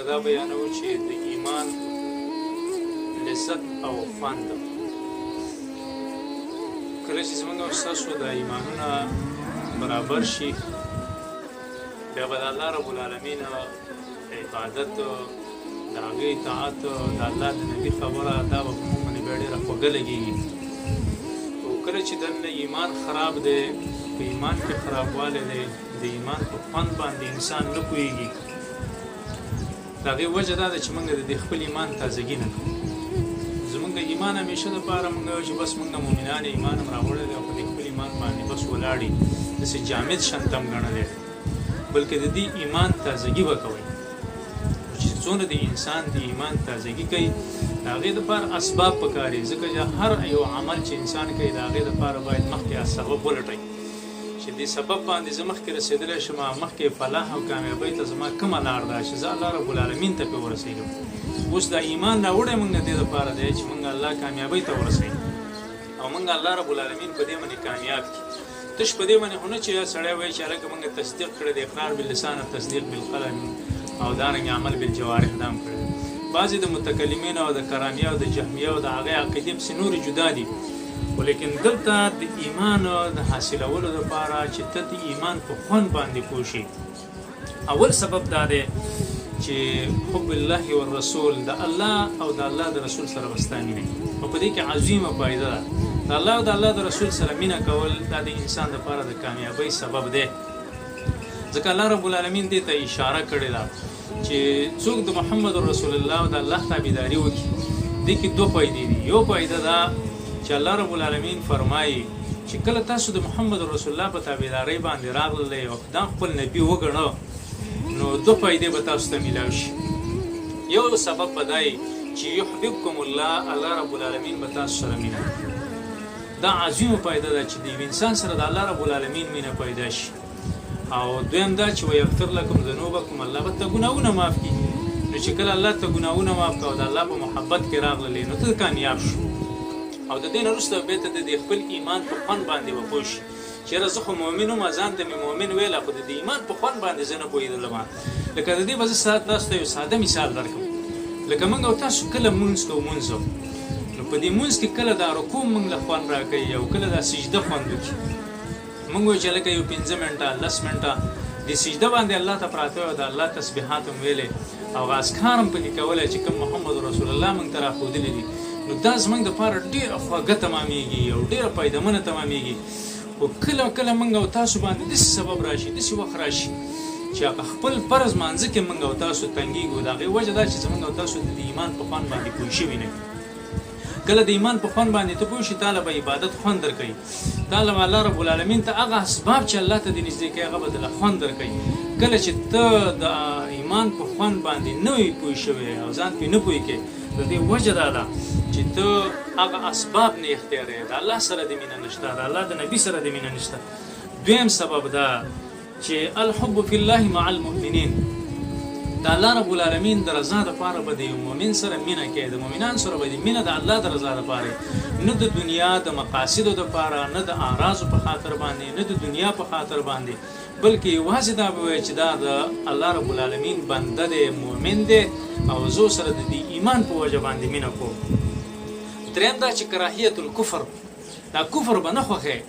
دا بیانوو چې د ایمان لذت او خوند کله چې زموږ او ستاسو د ایمانونه برابر شي بیا به د الله رب العالمین عبادت د هغې اطاعت د الله د نبي خبره دا به په موږ باندې بیا ډېره خوږه لګېږي او کله چې دننه ایمان خراب دی په ایمان کې خرابوالی دی د ایمان په خوند باندې انسان نه پوهېږي د هغې وجه دا ده چې موږ د خپل ایمان تازګي نه کوو زموږ د ایمان همیشه دپاره موږ چې بس موږ مؤمنان ایمان هم راوړی دی او په دې خپل ایمان باندې بس ولاړ یي داسې جامد شنت هم ګڼلی دی بلکې د دې ایمان تازګي به کوئ چې څونه د انسان د ایمان تازګي کوي د هغې دپاره اسباب پکار دي ځکه چې هر یو عمل چې انسان کوي د هغې دپاره باید مخکې سبب ولټوي چې دې سبب باندې زه مخکې رسېدلی شم مخکې فلاح او کامیابۍ ته زما کومه لار ده چې زه الله رب العالمین ته پرې ورسېږم اوس دا ایمان راوړی موږ د دې دپاره دی چې موږ الله کامیابۍ ته ورسوي او موږ الله رب العالمین په دې باندې کامیاب کړي تش په دې باندې خو نه چې سړی وایي چې هلکه موږ تصدیق کړی د اقرار باللسان تصدیق بالقلم او دارنګې عمل بالجوارح دا هم کړی بعضې د متکلمینو او د کرامیه او د جهمیه او د هغې عقیدې پسې نورې جدا دي ولیکن دلته د ایمان د حاصلولو دپاره چې ته د ایمان په خوند باندې پوه شي اول سبب دا دی چې حب الله والرسول د الله او د الله د رسول سره به ستا مینه او په دې کې عظیمه فایده ده د الله او د الله د رسول سره مینه کول دا د انسان دپاره د کامیابۍ سبب دی ځکه الله رب العالمین دې ته اشاره کړې ده چې څوک د محمد رسول الله او د الله تابعداري وکړي دې کې دوه فایدې دي یو فایده ده چې الله رب العالمین فرمایي چې کله تاسو د محمد رسول الله په تابعدارۍ باندې راغللی او خدای خپل نبي وګڼه نو دوه فایدې به تاسو ته میلاو شي یو سبب به دا چې یحببکم الله الله رب العالمین به تاسو سره مینه دا عظیمه فایده ده چې د یو انسان سره د الله رب العالمین مینه پیدا شي او دویم دا چې ویغفر لکم ذنوبکم الله به ته ګناهونه معاف کړي نو چې کله الله ته ګناهونه معاف کړه او د الله په محبت کې راغللی نو ته کامیاب شو او د دې نه وروسته بېرته د خپل ایمان په خوند باندې به پوه شي چېرې زه خو مؤمن وم ځان ته مې مؤمن ویله خو د ایمان په خوند باندې زه نه پوهېدلم لکه د دې به زه تاسو ته یو ساده مثال درکړم لکه موږ او تاسو کله مونځ کوو مونځ نو په دې مونځ کې کله دا رکوع موږ له خوند راکوي او کله دا سجده خوند وکړي موږ وایو چې لکه یو 15 منټه 10 منټه د سجده باندې الله ته پراته او د الله تسبیحات هم ویلې او اذکار هم پکې کولی چې کوم محمد رسول الله موږ ته راښودلي دي نو دا زموږ دپاره ډېره خوږه تمامېږي او ډېره فایدهمنه تمامېږي خو کله کله موږ او تاسو باندې داسې سبب راشي داسې وخت راشي چې هغه خپل فرض مانځه کې موږ او تاسو تنګېږو د هغې وجه دا چې زموږ او تاسو د ایمان په خوند باندې پوه شوي نه کله د ایمان په خوند باندې ته پوه شي تا له به عبادت خوند درکوي تا له الله رب العالمین ته هغه اسباب چې الله ته دې نږدې کوي هغه به دله خوند درکوي کله چې ته د ایمان په خوند باندې نه وي پوه شوی او ځان پرې نه پوه کوې د دې وجه دا ده چې ته هغه اسباب نه اختیاروې د الله سره د مینه نشته د الله د نبي سره د مینه نشته دویم سبب دا چې الحب فی الله مع المؤمنین د الله رب العالمین د رضا دپاره به د یو مؤمن سره مینه کوي د مؤمنان سره به د مینه د الله د رضا دپاره نه د دنیا د مقاصدو دپاره نه د اعراضو په خاطر باندې نه د دنیا په خاطر باندې بلکې یوازې دا به وایي چې دا د الله رب العالمین بنده دی مؤمن دی او زه سره د دې ایمان په وجه باندې مینه کوم دریم دا چې کراهیت الکفر دا کفر به نه خوښوي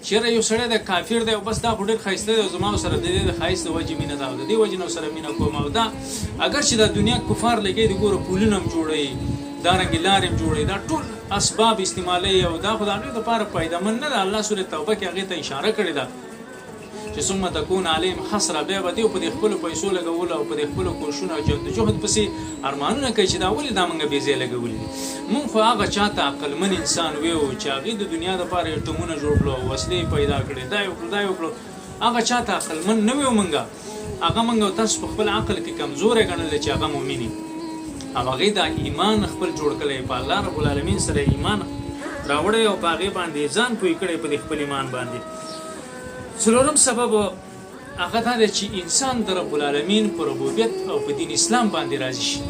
چېرې یو سړی د کافر دی او بس دا خو ډېر ښایسته دی او زما سره د دې د ښایست د وجې مینه ده او د دې وجې نه سره مینه کوم او دا اگر چې دا دنیا کفار لګوي د ګوره پولونه هم جوړوي دارنګې لارې هم جوړوي دا ټول اسباب استعمالوي او دا خو د هغې دپاره فایدهمند نه ده الله سورې توبه کې هغې ته اشاره کړې ده چې ثم تكون عليهم حسره بیا به دوی په دې خپلو پیسو لګولو او په دې خپلو کوښښونو او جهد پسې ارمانونه کوي چې دا ولې دا موږ بې ځایه لګولي دي موږ خو هغه چا ته عقلمن انسان ویو چې هغې د دنیا دپاره ایټمونه جوړ کړو وسلې پیدا کړې دا یې وکړو دا یې وکړو هغه چا ته عقلمن نه ویو موږ هغه موږ او تاسو په خپل عقل کې کمزوری ګڼلی چې هغه مؤمن وي او هغې دا ایمان خپل جوړ کړی په الله رب العالمین سره ایمان راوړی او په هغې باندې ځان پوه کړی په دې خپل ایمان باندې څلورم سبب هغه دا دی چې انسان د رب العالمین په ربوبیت او په دین اسلام باندې راضي شي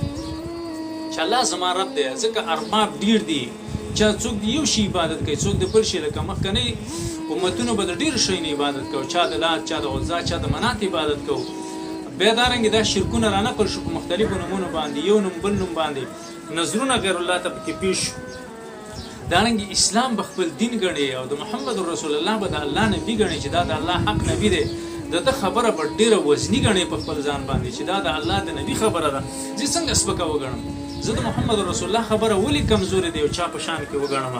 چې الله زما رب دی ځکه ارباب ډېر دي چا څوک د یو شي عبادت کوي څوک د بل شي لکه مخکنۍ امتونو به د ډېرو شیونو عبادت کوو چا د لات چا د عزا چا د منات عبادت کوو بیا دارنګې دا شرکونه رانقل شو په مختلفو نومونو باندې، یو نوم بل نوم باندې نظرونه غیر الله ته پکې پیښ شو. دارنګې اسلام به خپل دین ګڼي او د محمد رسول الله به د الله نبي ګڼي چې دا د الله حق نبي دی. دته خبره په ډیره وزنی ګڼي په خپل ځان باندې چې دا د الله د نبي خبره ده. زه څنګه سپکه وګڼم؟ زه د محمد رسول الله خبره ولې کمزورې دی او چا په شان کې وګڼم؟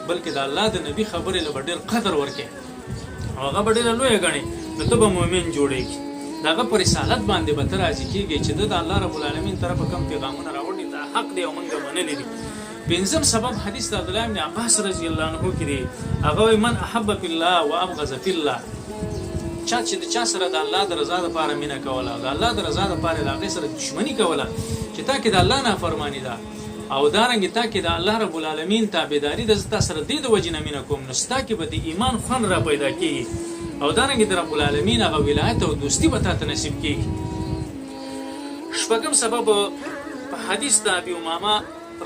بلکې د الله د نبي خبرې له ډېر قدر ورکړي او هغه به ډېره لویه ګڼي، نو ته به مؤمن جوړېږي. د هغه په رسالت باندې به ته راضي کېږي چې د الله رب العالمین طرفه کوم پیغامونه راوړي دا حق دی او موږ یې منلي دي. پنځم سبب حدیث د عبدالله بن عباس رضی الله عنه کې دی. هغه وایي من احب فی الله وابغض فی الله، چا چې د چا سره د الله د رضا دپاره مینه کوله او د الله د رضا دپاره د هغې سره دشمني کوله چې تا کې د الله نافرماني ده او دارنګې تا کې د الله رب العالمین تابعداري ده، زه تا سره دې د وجې نه مینه کوم، نو ستا کې به د ایمان خوند را پیدا کېږي او دارنګې د رب العالمین هغه ولایت او دوستي به تا ته نصیب کېږي. شپږم سبب په حدیث د ابي امامه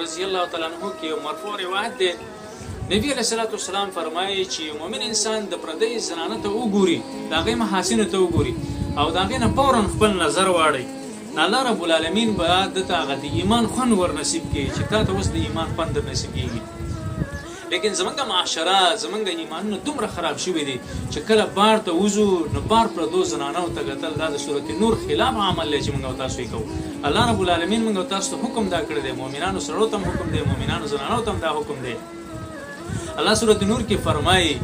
رضی الله تعالی عنه کې یو مرفوع روایت دی. نبی علیه الصلاة والسلام فرمایي چې مؤمن انسان د پردۍ زنانه ته وګوري، د هغې محاسنو ته وګوري او د هغې نه فورا خپل نظر واړوي، الله رب العالمین به دته هغه د ایمان خوند ور نصیب کړي چې تا ته اوس د ایمان خوند در نصیب کېږي. لیکن زمونږ معاشره زمونږ ایمانونه دومره خراب شوي دي چې کله بار ته وځو نو بار پردو زنانو ته کتل دا د سورت نور خلاف عمل دی چې موږ او تاسو یې کوو. الله رب العالمین موږ او تاسو ته حکم دا کړی دی، مؤمنانو سړو ته هم حکم دی، مؤمنانو زنانو ته هم دا حکم دی. الله سورت نور کې فرمایي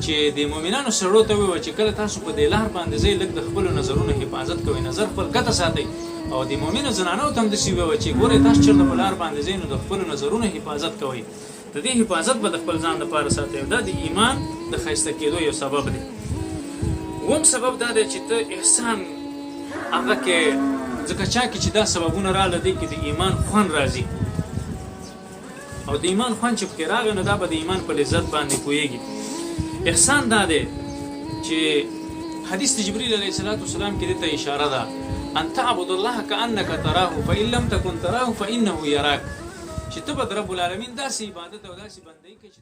چې د مؤمنانو سړو ته ووایي چې کله تاسو په دې لار باندې ځئ لږ د خپلو نظرونو حفاظت کوئ، نظر خپل ګټه ساتئ. او د مؤمنو زنانو ته هم داسې ووایي چې ګورئ تاسو چېرته په لار باندې ځئ نو د خپلو نظرونو حفاظت کوئ، د دې حفاظت به د خپل ځان لپاره ساتئ. دا د ایمان د ښایسته کېدو یو سبب دی. اووم سبب دا دی چې ته احسان هغه کې ځکه چا کې چې دا سببونه راغله دی کې د ایمان خوند راځي او د ایمان خوند چې پکې راغی نو دا به د ایمان په لذت باندې پوهېږي. احسان دا دی چې حدیث د جبریل علیه السلام کې دې ته اشاره ده ان تعبد الله کانک تراه فان لم تکن تراه فانه یراک، چې ته به د رب العالمین داسې عبادت او داسې بندګي کوې چې